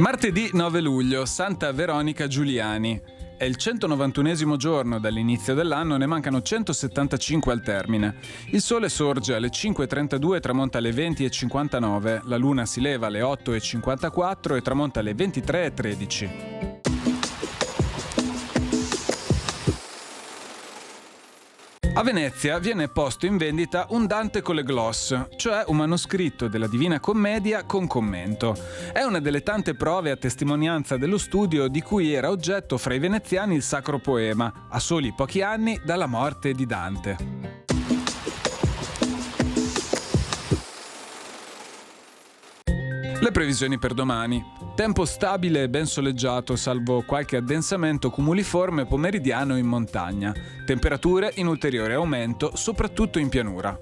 Martedì 9 luglio, Santa Veronica Giuliani. È il 191esimo giorno dall'inizio dell'anno, ne mancano 175 al termine. Il sole sorge alle 5.32 e tramonta alle 20.59, la luna si leva alle 8.54 e tramonta alle 23.13. A Venezia viene posto in vendita un Dante con le gloss, cioè un manoscritto della Divina Commedia con commento. È una delle tante prove a testimonianza dello studio di cui era oggetto fra i veneziani il sacro poema, a soli pochi anni dalla morte di Dante. Le previsioni per domani. Tempo stabile e ben soleggiato, salvo qualche addensamento cumuliforme pomeridiano in montagna. Temperature in ulteriore aumento, soprattutto in pianura.